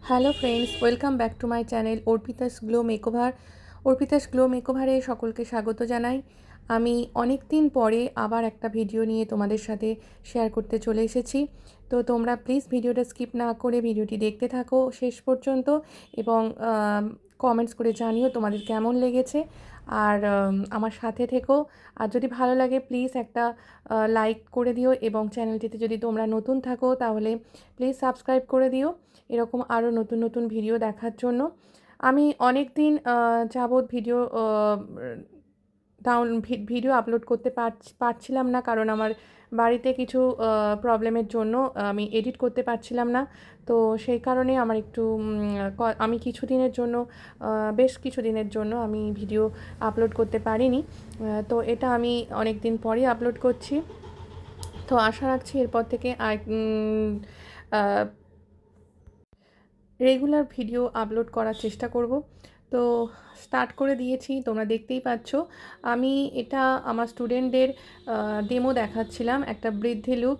Hello friends, welcome back to my channel Arpita's glow makeover. Arpita's glow মেকওভারে সকলকে স্বাগত জানাই। আমি অনেক দিন পরে আবার একটা ভিডিও নিয়ে তোমাদের সাথে শেয়ার করতে চলে এসেছি। তো তোমরা প্লিজ ভিডিওটা স্কিপ না করে ভিডিওটি দেখতে থাকো শেষ পর্যন্ত এবং কমেন্টস করে জানিও তোমাদের কেমন লেগেছে। আর আমার সাথে থেকো। আর যদি ভালো লাগে প্লিজ একটা লাইক করে দিও এবং চ্যানেলটিতে যদি তোমরা নতুন থাকো তাহলে প্লিজ সাবস্ক্রাইব করে দিও এরকম আরও নতুন নতুন ভিডিও দেখার জন্য। আমি অনেক দিন যাবৎ ভিডিও আপলোড করতে পারছিলাম না, কারণ আমার বাড়িতে কিছু প্রবলেমের জন্য আমি এডিট করতে পারছিলাম না। তো সেই কারণে আমার একটু আমি কিছুদিনের জন্য বেশ কিছুদিনের জন্য আমি ভিডিও আপলোড করতে পারিনি। তো এটা আমি অনেক দিন পরেই আপলোড করছি। তো আশা রাখছি এরপর থেকে রেগুলার ভিডিও আপলোড করার চেষ্টা করব। তো স্টার্ট করে দিয়েছি, তোমরা দেখতেই পাচ্ছ। আমি এটা আমার স্টুডেন্টদের ডেমো দেখাচ্ছিলাম, একটা বৃদ্ধি লুক।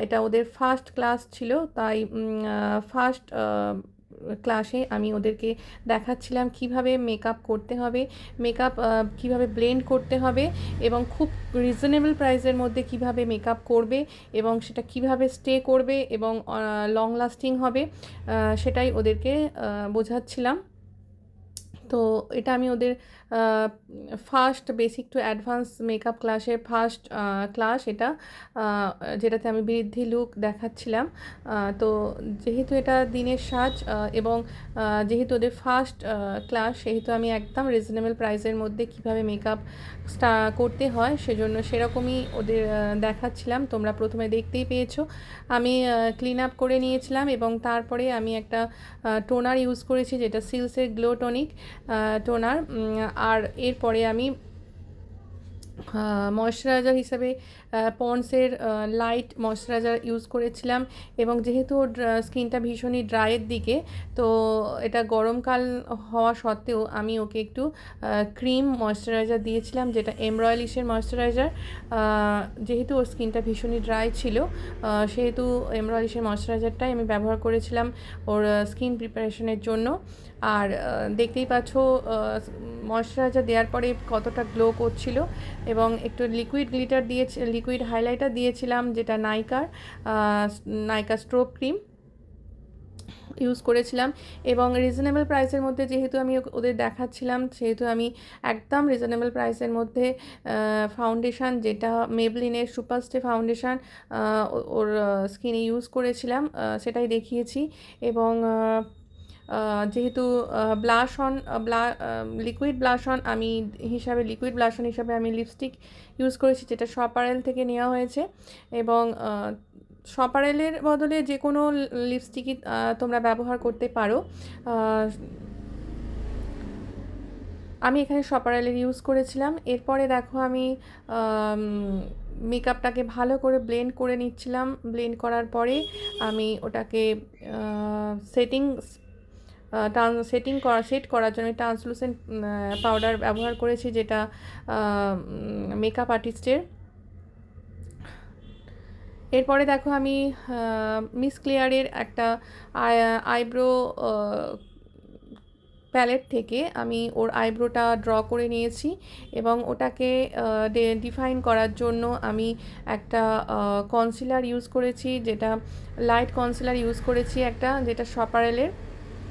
এটা ওদের ফার্স্ট ক্লাস ছিল, তাই ফার্স্ট ক্লাসে আমি ওদেরকে দেখাচ্ছিলাম কিভাবে মেকআপ করতে হবে, মেকআপ কিভাবে ব্লেন্ড করতে হবে এবং খুব রিজনেবল প্রাইসের মধ্যে কিভাবে মেকআপ করবে এবং সেটা কিভাবে স্টে করবে এবং লং লাস্টিং হবে, সেটাই ওদেরকে বোঝাচ্ছিলাম। তো এটা আমি ওদের first basic to advance makeup ক্লাসের ফার্স্ট ক্লাস এটা, যেটাতে আমি বৃদ্ধি লুক দেখাচ্ছিলাম। তো যেহেতু এটা দিনের সাজ এবং যেহেতু ওদের ফার্স্ট ক্লাস, সেহেতু আমি একদম রিজনেবল প্রাইসের মধ্যে কিভাবে মেকআপ করতে হয় সেজন্য সেরকমই ওদের দেখাচ্ছিলাম। তোমরা প্রথমে দেখতেই পেয়েছো আমি ক্লিন আপ করে নিয়েছিলাম এবং তারপরে আমি একটা টোনার ইউজ করেছি, যেটা সিলসের গ্লো টনিক টোনার। আর এরপরে আমি ময়শ্চারাইজার হিসাবে পন্ডসের লাইট ময়শ্চারাইজার ইউজ করেছিলাম। এবং যেহেতু ওর স্কিনটা ভীষণই ড্রাইয়ের দিকে, তো এটা গরমকাল হওয়া সত্ত্বেও আমি ওকে একটু ক্রিম ময়শ্চারাইজার দিয়েছিলাম, যেটা এমরয়েলিশের ময়শ্চারাইজার। যেহেতু ওর স্কিনটা ভীষণই ড্রাই ছিল, সেহেতু এমরয়েলিশের ময়শ্চারাইজারটাই আমি ব্যবহার করেছিলাম ওর স্কিন প্রিপারেশনের জন্য। আর দেখতেই পাচ্ছ ময়শ্চারাইজার দেওয়ার পরে কতটা গ্লো করছিল। এবং একটু লিকুইড গ্লিটার লিকুইড হাইলাইটার দিয়েছিলাম, যেটা নাইকা স্ট্রোব ক্রিম ইউজ করেছিলাম। এবং রিজনেবল প্রাইসের মধ্যে যেহেতু আমি ওদের দেখাচ্ছিলাম, সেহেতু আমি একদম রিজনেবল প্রাইসের মধ্যে ফাউন্ডেশন, যেটা মেবলিনের সুপারস্টে ফাউন্ডেশন ওর স্কিনে ইউজ করেছিলাম, সেটাই দেখিয়েছি। এবং যেহেতু blush on liquid blush on হিসাবে আমি লিপস্টিক ইউজ করেছি, যেটা শপারেল থেকে নেওয়া হয়েছে। এবং শপারেলের বদলে যে কোনো লিপস্টিকই তোমরা ব্যবহার করতে পারো। আমি এখানে শপারেলের ইউজ করেছিলাম। এরপরে দেখো আমি মেকআপটাকে ভালো করে ব্লেন্ড করে নিচ্ছিলাম। ব্লেন্ড করার পরে আমি ওটাকে সেট করার জন্য ট্রান্সলুসেন্ট পাউডার ব্যবহার করেছি, যেটা মেকআপ আর্টিস্টের। এরপরে দেখো আমি মিস ক্লিয়ারের একটা আইব্রো প্যালেট থেকে আমি ওর আইব্রোটা ড্র করে নিয়েছি এবং ওটাকে ডিফাইন করার জন্য আমি একটা কনসিলার ইউজ করেছি, যেটা লাইট কনসিলার ইউজ করেছি একটা, যেটা শপারেলের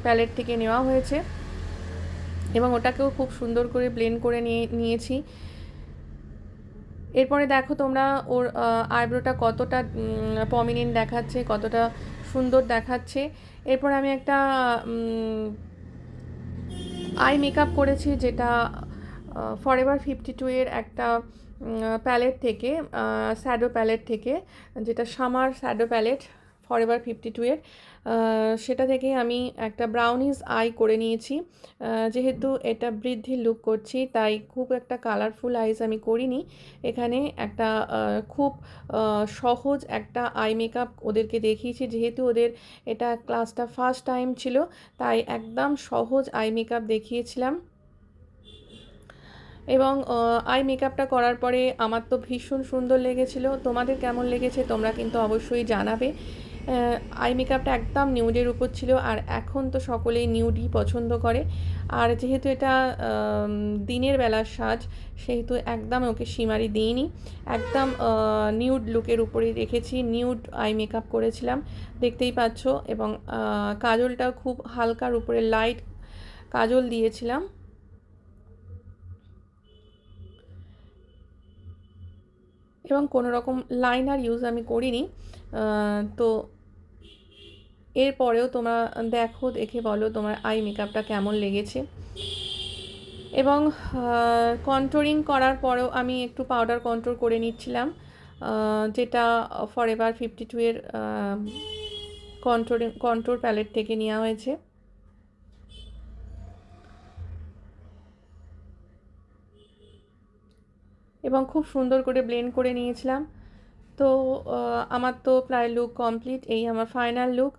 প্যালেট থেকে নেওয়া হয়েছে। এবং ওটাকেও খুব সুন্দর করে ব্লেন্ড করে নিয়েছি। এরপরে দেখো তোমরা ওর আইব্রোটা কতটা প্রমিনেন্ট দেখাচ্ছে, কতটা সুন্দর দেখাচ্ছে। এরপর আমি একটা আই মেকআপ করেছি, যেটা ফরএভার 52 এর একটা প্যালেট থেকে, শ্যাডো প্যালেট থেকে, যেটা সামার শ্যাডো প্যালেট ফরএভার 52 এর, সেটা থেকে আমি একটা ব্রাউনিজ আই করে নিয়েছি। যেহেতু এটা বৃদ্ধির লুক করছি, তাই খুব একটা কালারফুল আইস আমি করিনি। এখানে একটা খুব সহজ একটা আই মেকআপ ওদেরকে দেখিয়েছি, যেহেতু ওদের এটা ক্লাসটা ফার্স্ট টাইম ছিল, তাই একদম সহজ আই মেকআপ দেখিয়েছিলাম। এবং আই মেকআপটা করার পরে আমার তো ভীষণ সুন্দর লেগেছিল। তোমাদের কেমন লেগেছে তোমরা কিন্তু অবশ্যই জানাবে। আই মেকআপটা একদম নিউডের উপর ছিল, আর এখন তো সকলেই নিউডই পছন্দ করে। আর যেহেতু এটা দিনের বেলার সাজ, সেহেতু একদম ওকে শিমারি দিইনি, একদম নিউড লুকের উপরেই রেখেছি, নিউড আই মেকআপ করেছিলাম দেখতেই পাচ্ছ। এবং কাজলটাও খুব হালকার উপরে লাইট কাজল দিয়েছিলাম। এবং কোনো রকম লাইনার ইউজ আমি করিনি। তো এরপরেও তোমরা দেখো, দেখে বলো তোমার আই মেকআপটা কেমন লেগেছে। এবং কন্ট্রোলিং করার পরেও আমি একটু পাউডার কন্ট্রোল করে নিচ্ছিলাম, যেটা ফরএভার 52 এর কন্ট্রোর প্যালেট থেকে নেওয়া হয়েছে। এবং খুব সুন্দর করে ব্লেন্ড করে নিয়েছিলাম। তো আমার তো প্রায় লুক কমপ্লিট, এই আমার ফাইনাল লুক।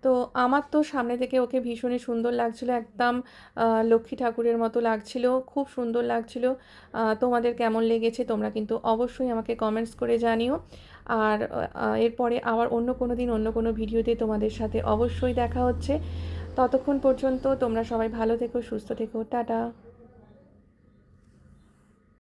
তো আমার তো সামনে থেকে ওকে ভীষণই সুন্দর লাগছিল, একদম লক্ষ্মী ঠাকুরের মতো লাগছিল, খুব সুন্দর লাগছিল। তোমাদের কেমন লেগেছে তোমরা কিন্তু অবশ্যই আমাকে কমেন্টস করে জানিও। আর এরপরে আবার অন্য কোনো দিন অন্য কোনো ভিডিওতে তোমাদের সাথে অবশ্যই দেখা হচ্ছে। ততক্ষণ পর্যন্ত তোমরা সবাই ভালো থেকো, সুস্থ থেকো, টাটা।